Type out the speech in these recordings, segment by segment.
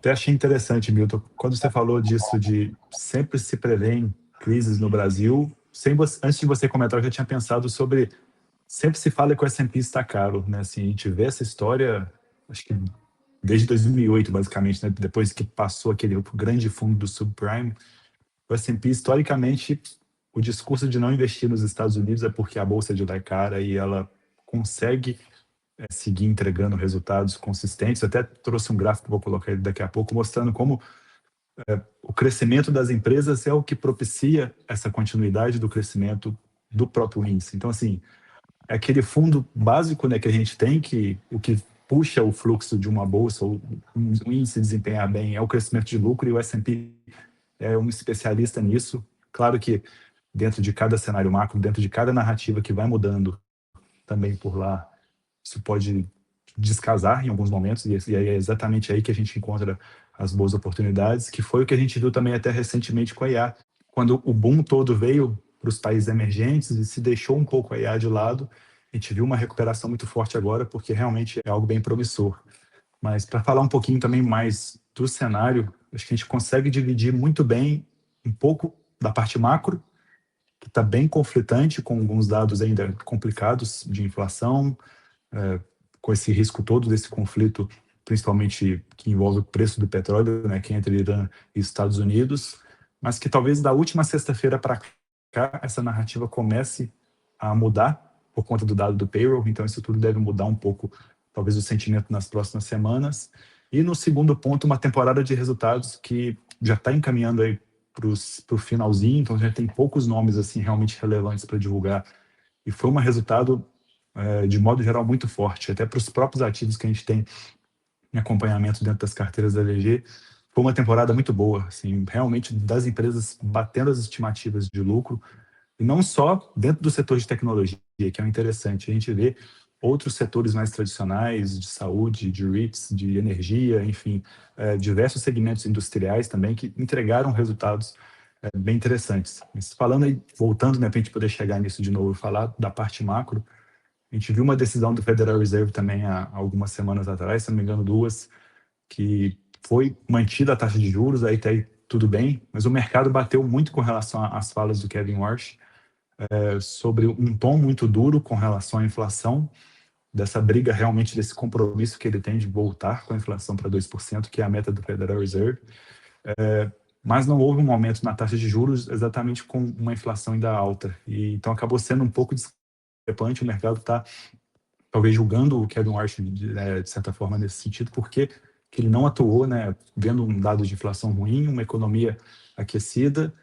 Até achei interessante, Milton, quando você falou disso de sempre se prevêem crises no Brasil, antes de você comentar, eu já tinha pensado sobre sempre se fala que o S&P está caro, né? Assim, a gente vê essa história, acho que desde 2008, basicamente, né? Depois que passou aquele grande fundo do subprime, o S&P, historicamente, o discurso de não investir nos Estados Unidos é porque a bolsa de lá é cara e ela consegue seguir entregando resultados consistentes. Eu até trouxe um gráfico, vou colocar ele daqui a pouco, mostrando como o crescimento das empresas é o que propicia essa continuidade do crescimento do próprio índice. Então, assim, é aquele fundo básico, né, que a gente tem, que o que puxa o fluxo de uma bolsa ou um índice desempenhar bem é o crescimento de lucro, e o S&P é um especialista nisso. Claro que dentro de cada cenário macro, dentro de cada narrativa que vai mudando também por lá, isso pode descasar em alguns momentos, e é exatamente aí que a gente encontra as boas oportunidades, que foi o que a gente viu também até recentemente com a IA. Quando o boom todo veio para os países emergentes e se deixou um pouco a IA de lado, a gente viu uma recuperação muito forte agora, porque realmente é algo bem promissor. Mas para falar um pouquinho também mais do cenário, acho que a gente consegue dividir muito bem um pouco da parte macro, que está bem conflitante, com alguns dados ainda complicados de inflação, com esse risco todo desse conflito, principalmente que envolve o preço do petróleo, né, que é entre Irã e Estados Unidos, mas que talvez da última sexta-feira para cá essa narrativa comece a mudar por conta do dado do payroll, então isso tudo deve mudar um pouco, talvez o sentimento nas próximas semanas. E no segundo ponto, uma temporada de resultados que já está encaminhando aí para o finalzinho, então já tem poucos nomes assim realmente relevantes para divulgar. E foi um resultado, de modo geral, muito forte, até para os próprios ativos que a gente tem em acompanhamento dentro das carteiras da LG. Foi uma temporada muito boa, assim, realmente das empresas batendo as estimativas de lucro, e não só dentro do setor de tecnologia, que é o interessante. A gente vê outros setores mais tradicionais, de saúde, de REITs, de energia, enfim, diversos segmentos industriais também que entregaram resultados bem interessantes. Mas falando aí, voltando, né, para a gente poder chegar nisso de novo e falar da parte macro, a gente viu uma decisão do Federal Reserve também há algumas semanas atrás, se não me engano, duas, que foi mantida a taxa de juros, aí tá aí tudo bem, mas o mercado bateu muito com relação às falas do Kevin Warsh, sobre um tom muito duro com relação à inflação, dessa briga realmente, desse compromisso que ele tem de voltar com a inflação para 2%, que é a meta do Federal Reserve. Mas não houve um aumento na taxa de juros exatamente com uma inflação ainda alta. E então acabou sendo um pouco discrepante, o mercado está talvez julgando o Kevin Warsh de certa forma nesse sentido, porque que ele não atuou, né, vendo um dado de inflação ruim, uma economia aquecida,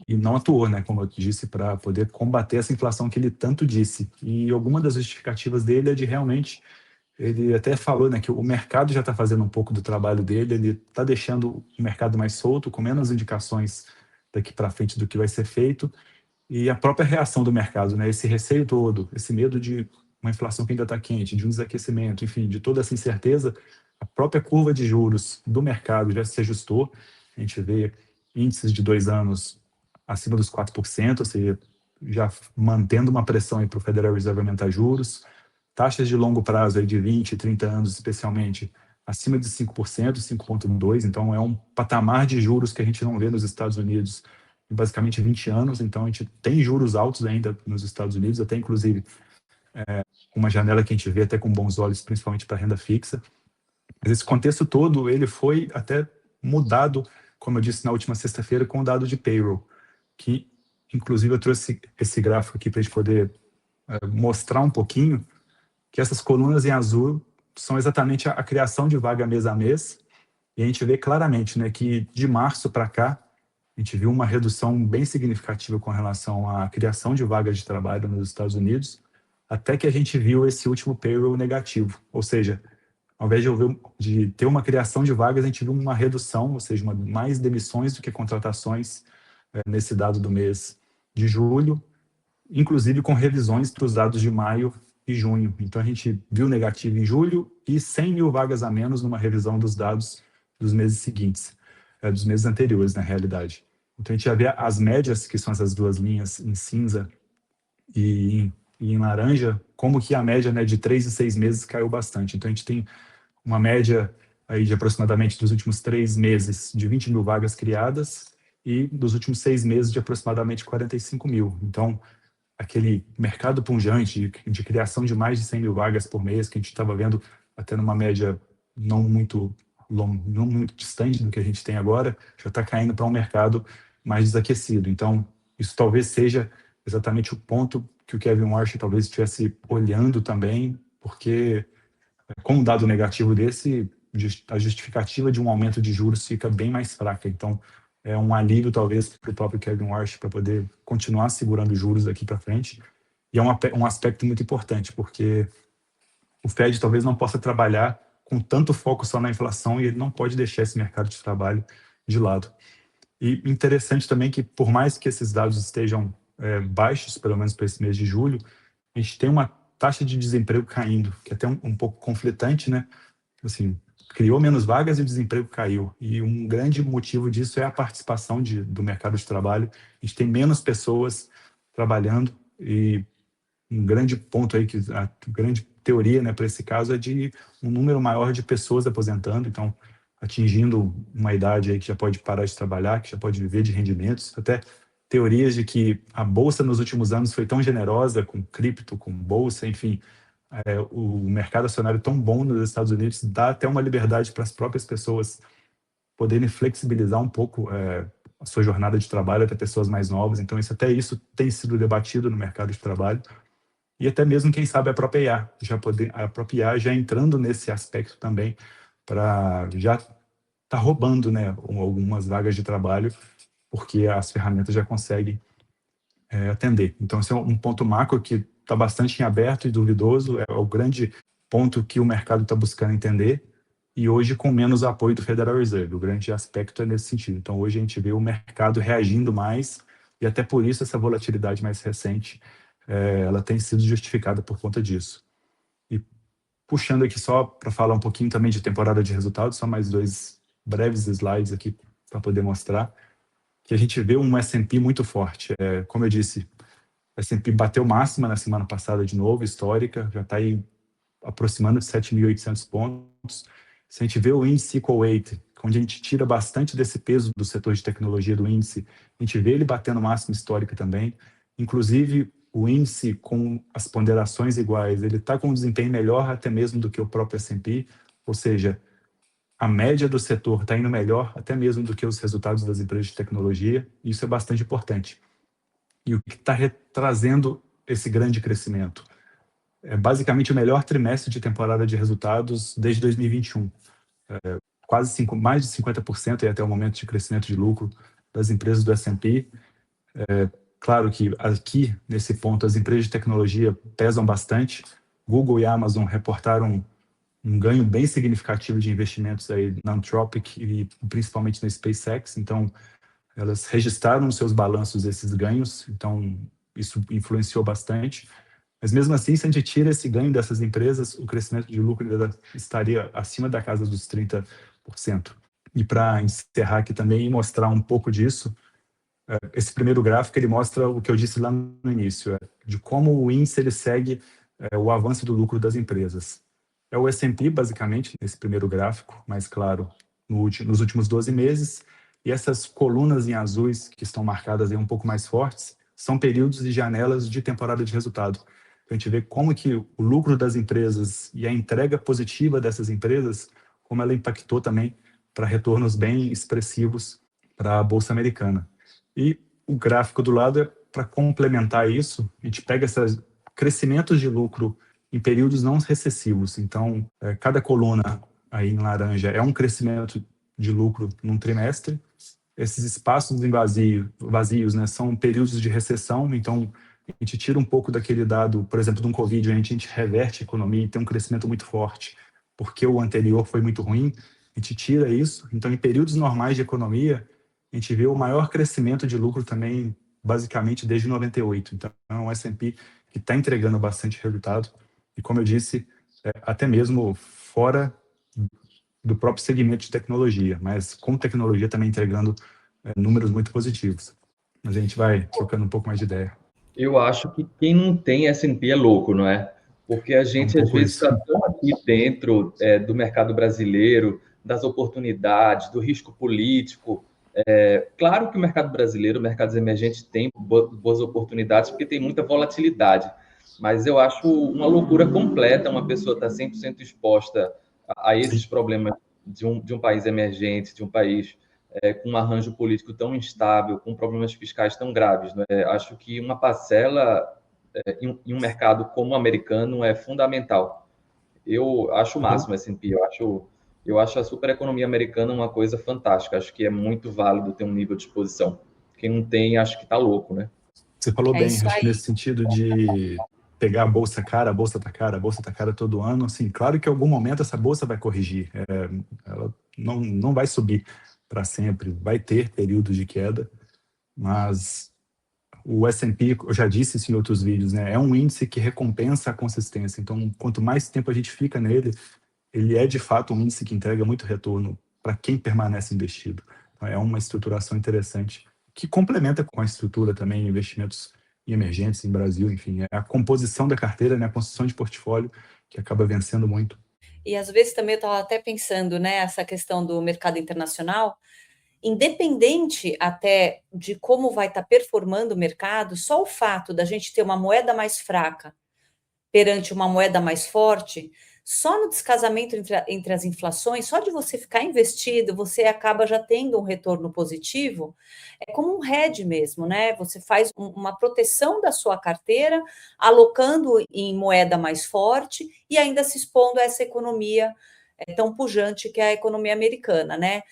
e não atuou, né, como eu disse, para poder combater essa inflação que ele tanto disse. E alguma das justificativas dele é de realmente, ele até falou, né, que o mercado já está fazendo um pouco do trabalho dele, ele está deixando o mercado mais solto, com menos indicações daqui para frente do que vai ser feito, e a própria reação do mercado, né, esse receio todo, esse medo de uma inflação que ainda está quente, de um desaquecimento, enfim, de toda essa incerteza, a própria curva de juros do mercado já se ajustou. A gente vê índices de 2 anos acima dos 4%, ou seja, já mantendo uma pressão para o Federal Reserve aumentar juros, taxas de longo prazo aí de 20, 30 anos especialmente, acima de 5%, 5,2%, então é um patamar de juros que a gente não vê nos Estados Unidos em basicamente 20 anos, então a gente tem juros altos ainda nos Estados Unidos, até inclusive uma janela que a gente vê até com bons olhos, principalmente para renda fixa. Mas esse contexto todo, ele foi até mudado, como eu disse na última sexta-feira, com o dado de payroll, que inclusive eu trouxe esse gráfico aqui para a gente poder mostrar um pouquinho que essas colunas em azul são exatamente a criação de vaga mês a mês, e a gente vê claramente, né, que de março para cá, a gente viu uma redução bem significativa com relação à criação de vagas de trabalho nos Estados Unidos, até que a gente viu esse último payroll negativo, ou seja, ao invés de ter uma criação de vagas, a gente viu uma redução, ou seja, mais demissões do que contratações nesse dado do mês de julho, inclusive com revisões para os dados de maio e junho. Então, a gente viu negativo em julho e 100 mil vagas a menos numa revisão dos dados dos meses seguintes, dos meses anteriores, na realidade. Então, a gente já vê as médias, que são essas duas linhas em cinza e em laranja, como que a média, né, de 3 e 6 meses caiu bastante. Então, a gente tem uma média aí de aproximadamente dos últimos 3 meses de 20 mil vagas criadas e dos últimos 6 meses de aproximadamente 45 mil. Então, aquele mercado pujante de criação de mais de 100 mil vagas por mês, que a gente estava vendo até numa média não muito, não muito distante do que a gente tem agora, já está caindo para um mercado mais desaquecido. Então, isso talvez seja exatamente o ponto que o Kevin Warsh talvez estivesse olhando também, porque com um dado negativo desse, a justificativa de um aumento de juros fica bem mais fraca. Então, é um alívio, talvez, para o próprio Kevin Warsh para poder continuar segurando juros daqui para frente. E é um aspecto muito importante, porque o Fed talvez não possa trabalhar com tanto foco só na inflação e ele não pode deixar esse mercado de trabalho de lado. E interessante também que, por mais que esses dados estejam baixos, pelo menos para esse mês de julho, a gente tem uma taxa de desemprego caindo, que é até um pouco conflitante, né? Assim, criou menos vagas e o desemprego caiu. E um grande motivo disso é a participação do mercado de trabalho. A gente tem menos pessoas trabalhando e um grande ponto aí, que a grande teoria, né, para esse caso é de um número maior de pessoas aposentando, então atingindo uma idade aí que já pode parar de trabalhar, que já pode viver de rendimentos, até teorias de que a bolsa nos últimos anos foi tão generosa com cripto, com bolsa, enfim, o mercado acionário tão bom nos Estados Unidos dá até uma liberdade para as próprias pessoas poderem flexibilizar um pouco a sua jornada de trabalho, até pessoas mais novas. Então, até isso tem sido debatido no mercado de trabalho. E até mesmo, quem sabe, a própria IA, a própria IA já entrando nesse aspecto também, para já tá roubando, né, algumas vagas de trabalho, porque as ferramentas já conseguem atender. Então, esse é um ponto macro que está bastante em aberto e duvidoso, é o grande ponto que o mercado está buscando entender, e hoje com menos apoio do Federal Reserve. O grande aspecto é nesse sentido. Então, hoje a gente vê o mercado reagindo mais, e até por isso essa volatilidade mais recente, ela tem sido justificada por conta disso. E puxando aqui só para falar um pouquinho também de temporada de resultados, só mais 2 breves slides aqui para poder mostrar, que a gente vê um S&P muito forte. Como eu disse, o S&P bateu máxima na semana passada de novo, histórica, já está aí aproximando de 7.800 pontos. Se a gente vê o índice Equal Weight, onde a gente tira bastante desse peso do setor de tecnologia do índice, a gente vê ele batendo máxima histórica também. Inclusive, o índice com as ponderações iguais, ele está com um desempenho melhor até mesmo do que o próprio S&P, ou seja, a média do setor está indo melhor até mesmo do que os resultados das empresas de tecnologia, e isso é bastante importante. E o que está trazendo esse grande crescimento? É basicamente o melhor trimestre de temporada de resultados desde 2021. Mais de 50% até o momento de crescimento de lucro das empresas do S&P. Claro que aqui, nesse ponto, as empresas de tecnologia pesam bastante. Google e Amazon reportaram um ganho bem significativo de investimentos aí na Anthropic e principalmente na SpaceX. Então, elas registraram nos seus balanços esses ganhos. Então, isso influenciou bastante. Mas mesmo assim, se a gente tira esse ganho dessas empresas, o crescimento de lucro ainda estaria acima da casa dos 30%. E para encerrar aqui também e mostrar um pouco disso, esse primeiro gráfico ele mostra o que eu disse lá no início, de como o índice ele segue o avanço do lucro das empresas. É o S&P, basicamente, nesse primeiro gráfico, mais claro, nos últimos 12 meses, e essas colunas em azuis, que estão marcadas aí um pouco mais fortes, são períodos e janelas de temporada de resultado. Então, a gente vê como que o lucro das empresas e a entrega positiva dessas empresas, como ela impactou também para retornos bem expressivos para a Bolsa Americana. E o gráfico do lado é para complementar isso, a gente pega esses crescimentos de lucro em períodos não recessivos. Então, cada coluna aí em laranja é um crescimento de lucro num trimestre. Esses espaços em vazios, né, são períodos de recessão. Então, a gente tira um pouco daquele dado, por exemplo, de um Covid, a gente reverte a economia e tem um crescimento muito forte, porque o anterior foi muito ruim. A gente tira isso. Então, em períodos normais de economia, a gente vê o maior crescimento de lucro também, basicamente, desde 98. Então, é um S&P que está entregando bastante resultado. E, como eu disse, até mesmo fora do próprio segmento de tecnologia, mas com tecnologia também entregando números muito positivos. Mas a gente vai trocando um pouco mais de ideia. Eu acho que quem não tem S&P é louco, não é? Porque a É um gente, às pouco vezes, isso. está tão aqui dentro do mercado brasileiro, das oportunidades, do risco político. Claro que o mercado brasileiro, mercados emergentes, tem boas oportunidades, porque tem muita volatilidade, mas eu acho uma loucura completa uma pessoa estar 100% exposta a esses problemas de um país emergente, de um país com um arranjo político tão instável, com problemas fiscais tão graves. Né? Acho que uma parcela em um mercado como o americano é fundamental. Eu acho o máximo S&P, eu acho a supereconomia americana uma coisa fantástica, acho que é muito válido ter um nível de exposição. Quem não tem, acho que está louco, né? Você falou bem, isso acho que aí. nesse sentido de pegar a bolsa cara, a bolsa tá cara, a bolsa tá cara todo ano, assim, claro que em algum momento essa bolsa vai corrigir, ela não vai subir para sempre, vai ter períodos de queda, mas o S&P, eu já disse isso em outros vídeos, né, é um índice que recompensa a consistência, então quanto mais tempo a gente fica nele, ele é de fato um índice que entrega muito retorno para quem permanece investido. Então, é uma estruturação interessante que complementa com a estrutura também investimentos em emergentes em Brasil, enfim, é a composição da carteira, né, a construção de portfólio que acaba vencendo muito. E às vezes também eu estava até pensando, né, essa questão do mercado internacional, independente até de como vai estar performando o mercado, só o fato da gente ter uma moeda mais fraca perante uma moeda mais forte, só no descasamento entre as inflações, só de você ficar investido, você acaba já tendo um retorno positivo, é como um hedge mesmo, né? Você faz uma proteção da sua carteira, alocando em moeda mais forte e ainda se expondo a essa economia tão pujante que é a economia americana, né?